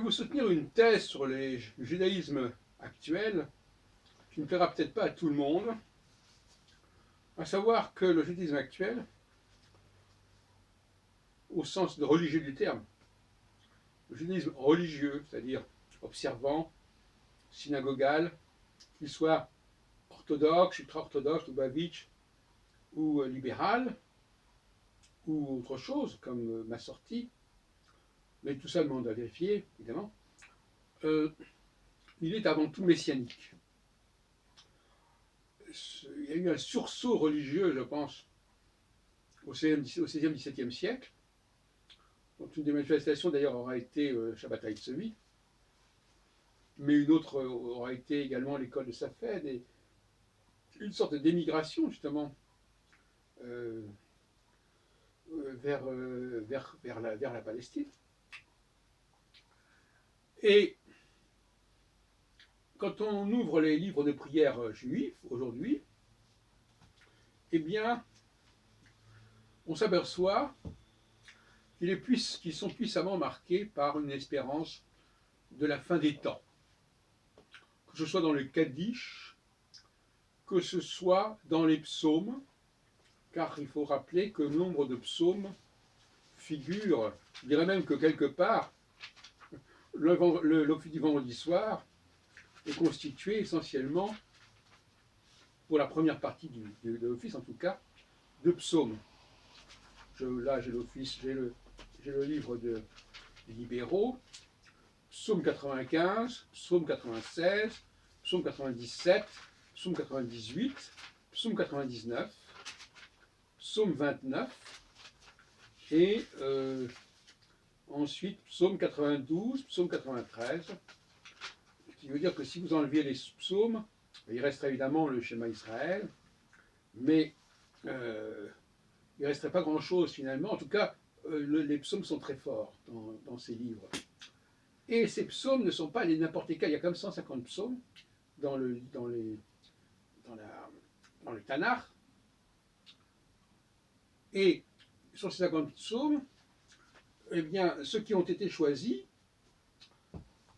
vous soutenir une thèse sur le judaïsme actuel qui ne plaira peut-être pas à tout le monde, à savoir que le judaïsme actuel, au sens de religieux du terme, le judaïsme religieux, c'est-à-dire observant, synagogal, qu'il soit orthodoxe, ultra-orthodoxe, lubavitch ou libéral, ou autre chose comme Massorti, mais tout ça demande à vérifier, évidemment, il est avant tout messianique. Il y a eu un sursaut religieux, je pense, au XVIe, XVIIe siècle, dont une des manifestations d'ailleurs aura été Shabbat Haïtsevi, mais une autre aura été également l'école de Safed, et une sorte d'émigration justement euh, vers la Palestine. Et quand on ouvre les livres de prière juifs aujourd'hui, eh bien, on s'aperçoit qu'ils sont puissamment marqués par une espérance de la fin des temps. Que ce soit dans le Kaddish, que ce soit dans les psaumes, car il faut rappeler que nombre de psaumes figurent, je dirais même que quelque part, l'office du vendredi soir est constitué essentiellement, pour la première partie de l'office en tout cas, de psaumes. Là, j'ai le livre des libéraux, psaume 95, psaume 96, psaume 97, psaume 98, psaume 99, psaume 29, et ensuite psaume 92, psaume 93, ce qui veut dire que si vous enleviez les psaumes, il resterait évidemment le schéma Israël, mais il ne resterait pas grand-chose finalement. En tout cas, les psaumes sont très forts dans ces livres. Et ces psaumes ne sont pas les n'importe quels. Il y a comme 150 psaumes dans le Tanakh. Et sur ces 50 psaumes, eh bien, ceux qui ont été choisis,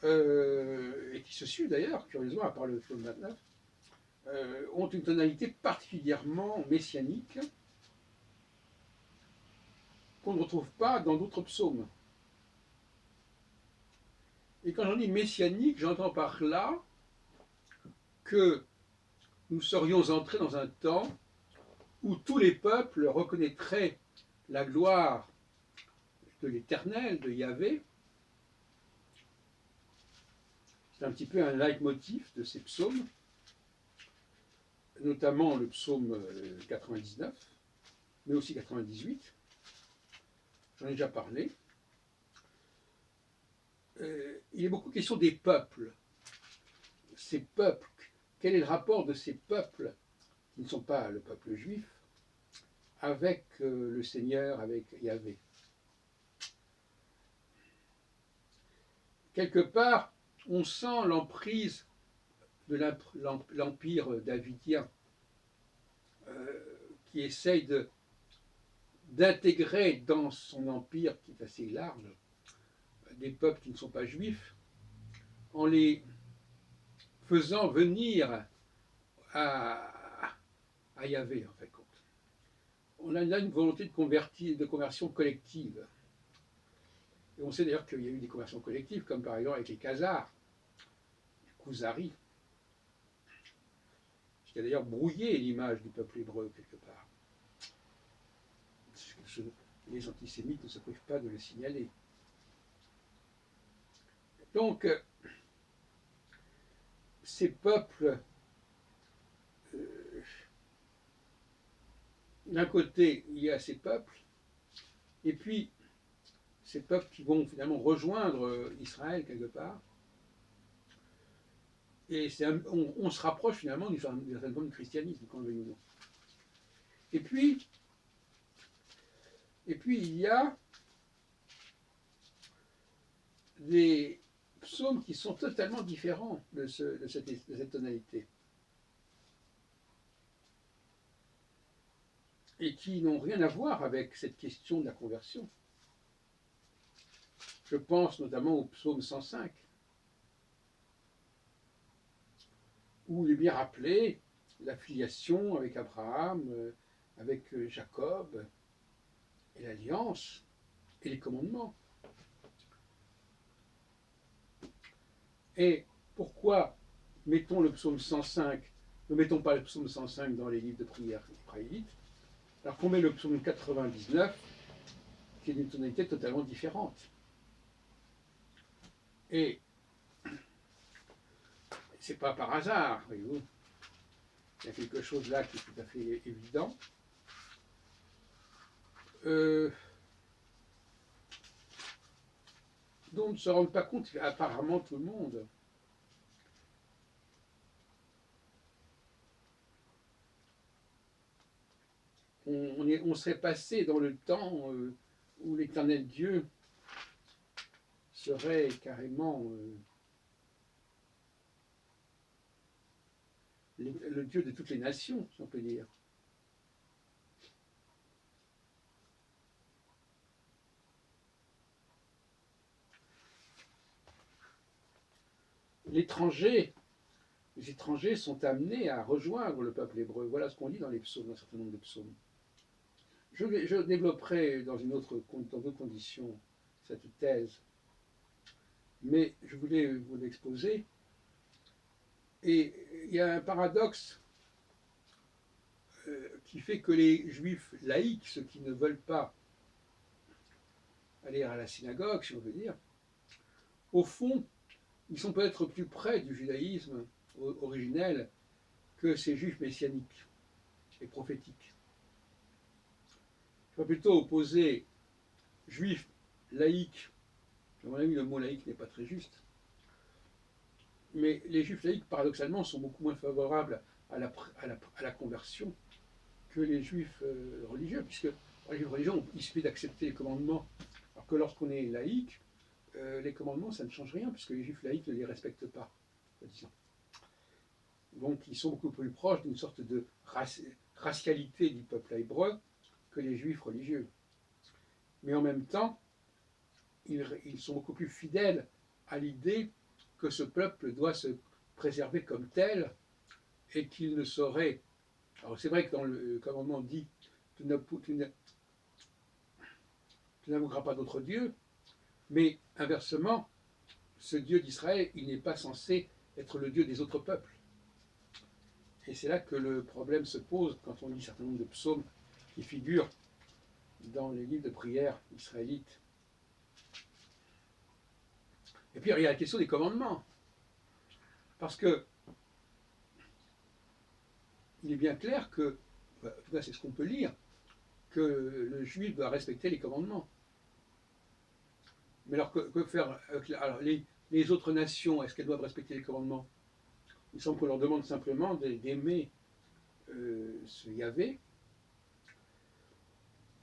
et qui se suivent d'ailleurs, curieusement, à part le psaume 29, ont une tonalité particulièrement messianique qu'on ne retrouve pas dans d'autres psaumes. Et quand j'en dis messianique, j'entends par là que nous serions entrés dans un temps où tous les peuples reconnaîtraient la gloire de l'Éternel, de Yahvé. C'est un petit peu un leitmotiv de ces psaumes, notamment le psaume 99, mais aussi 98. J'en ai déjà parlé. Il est beaucoup question des peuples. Ces peuples, quel est le rapport de ces peuples, qui ne sont pas le peuple juif, avec le Seigneur, avec Yahvé? Quelque part, on sent l'emprise de l'empire davidien, qui essaye d'intégrer dans son empire, qui est assez large, des peuples qui ne sont pas juifs, en les faisant venir à Yahvé, en fait. On a là une volonté de conversion collective. Et on sait d'ailleurs qu'il y a eu des conversions collectives, comme par exemple avec les Khazars, les Kouzaris, ce qui a d'ailleurs brouillé l'image du peuple hébreu quelque part. Les antisémites ne se privent pas de le signaler. Donc, ces peuples, d'un côté, il y a ces peuples, et puis ces peuples qui vont finalement rejoindre Israël quelque part. Et on se rapproche finalement d'une certaine forme de christianisme, quand on le veut ou non. Et puis, il y a des psaumes qui sont totalement différents de cette tonalité. Et qui n'ont rien à voir avec cette question de la conversion. Je pense notamment au psaume 105, où il est bien rappelé la filiation avec Abraham, avec Jacob, et l'alliance, et les commandements. Et pourquoi mettons le psaume 105, ne mettons pas le psaume 105 dans les livres de prière israélites, alors qu'on met le psaume 99, qui est d'une tonalité totalement différente. Et c'est pas par hasard, voyez-vous. Il y a quelque chose là qui est tout à fait évident. Dont ne se rend pas compte apparemment tout le monde. On serait passé dans le temps où l'Éternel Dieu serait carrément le Dieu de toutes les nations, si on peut dire. Les étrangers sont amenés à rejoindre le peuple hébreu. Voilà ce qu'on lit dans les psaumes, dans un certain nombre de psaumes. Je développerai dans d'autres conditions cette thèse, mais je voulais vous l'exposer. Et il y a un paradoxe qui fait que les juifs laïcs, ceux qui ne veulent pas aller à la synagogue, si on veut dire, au fond, ils sont peut-être plus près du judaïsme originel que ces juifs messianiques et prophétiques. Je vais plutôt opposer juifs laïcs, à mon avis le mot laïque n'est pas très juste, mais les juifs laïcs paradoxalement sont beaucoup moins favorables à la conversion que les juifs religieux, puisque les juifs religieux, il suffit d'accepter les commandements, alors que lorsqu'on est laïque, les commandements, ça ne change rien, puisque les juifs laïcs ne les respectent pas, soi-disant. Donc ils sont beaucoup plus proches d'une sorte de racialité du peuple hébreu que les juifs religieux. Mais en même temps, ils sont beaucoup plus fidèles à l'idée que ce peuple doit se préserver comme tel et qu'il ne saurait. Alors c'est vrai que dans le commandement dit tu n'invoqueras pas d'autre Dieu, mais inversement, ce Dieu d'Israël, il n'est pas censé être le Dieu des autres peuples. Et c'est là que le problème se pose quand on lit un certain nombre de psaumes qui figurent dans les livres de prière israélites. Et puis il y a la question des commandements. Parce que il est bien clair que, en tout cas c'est ce qu'on peut lire, que le juif doit respecter les commandements. Mais alors que faire alors, les autres nations, est-ce qu'elles doivent respecter les commandements? Il semble qu'on leur demande simplement d'aimer ce Yahvé.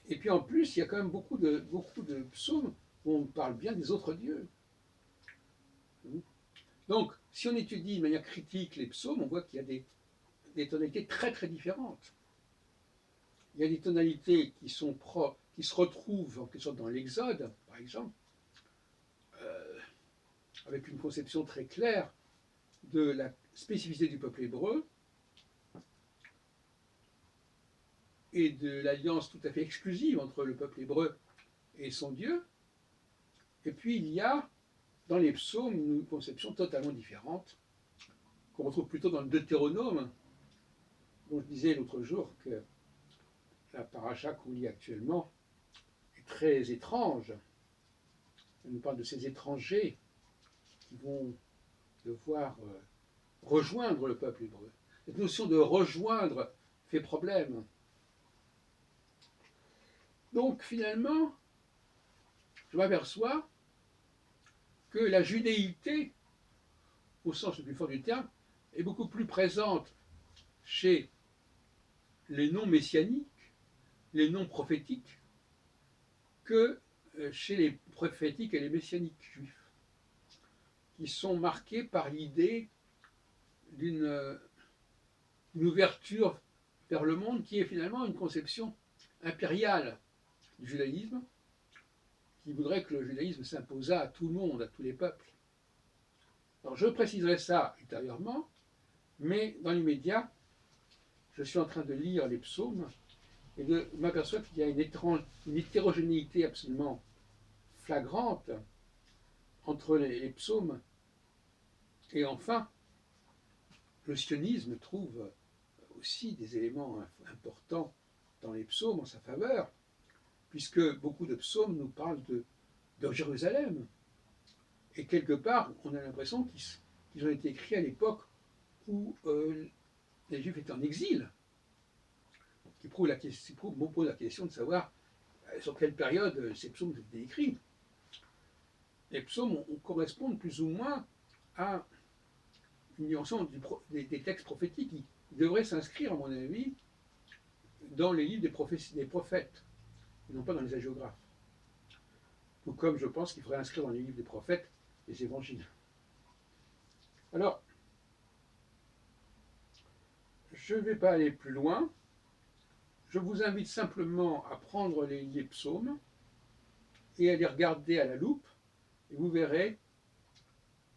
Et puis en plus, il y a quand même beaucoup de psaumes où on parle bien des autres dieux. Donc, si on étudie de manière critique les psaumes, on voit qu'il y a des tonalités très très différentes. Il y a des tonalités qui se retrouvent en quelque sorte dans l'Exode, par exemple, avec une conception très claire de la spécificité du peuple hébreu et de l'alliance tout à fait exclusive entre le peuple hébreu et son Dieu. Et puis il y a dans les psaumes une conception totalement différente qu'on retrouve plutôt dans le Deutéronome, dont je disais l'autre jour que la paracha qu'on lit actuellement est très étrange. Elle nous parle de ces étrangers qui vont devoir rejoindre le peuple hébreu. Cette notion de rejoindre fait problème. Donc finalement, je m'aperçois que la judéité, au sens le plus fort du terme, est beaucoup plus présente chez les non-messianiques, les non-prophétiques, que chez les prophétiques et les messianiques juifs, qui sont marqués par l'idée d'une ouverture vers le monde qui est finalement une conception impériale du judaïsme, qui voudrait que le judaïsme s'imposât à tout le monde, à tous les peuples. Alors je préciserai ça ultérieurement, mais dans l'immédiat, je suis en train de lire les psaumes et de m'aperçois qu'il y a une hétérogénéité absolument flagrante entre les psaumes. Et enfin, le sionisme trouve aussi des éléments importants dans les psaumes en sa faveur, puisque beaucoup de psaumes nous parlent de Jérusalem. Et quelque part, on a l'impression qu'ils ont été écrits à l'époque où les Juifs étaient en exil, qui pose la question de savoir sur quelle période ces psaumes étaient écrits. Les psaumes correspondent plus ou moins à une ensemble des textes prophétiques qui devraient s'inscrire, à mon avis, dans les livres des prophètes, et non pas dans les hagiographes. Tout comme je pense qu'il faudrait inscrire dans les livres des prophètes les évangiles. Alors, je ne vais pas aller plus loin. Je vous invite simplement à prendre les psaumes et à les regarder à la loupe, et vous verrez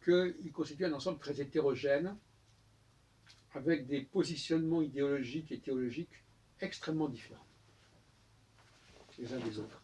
qu'ils constituent un ensemble très hétérogène, avec des positionnements idéologiques et théologiques extrêmement différents les uns des autres.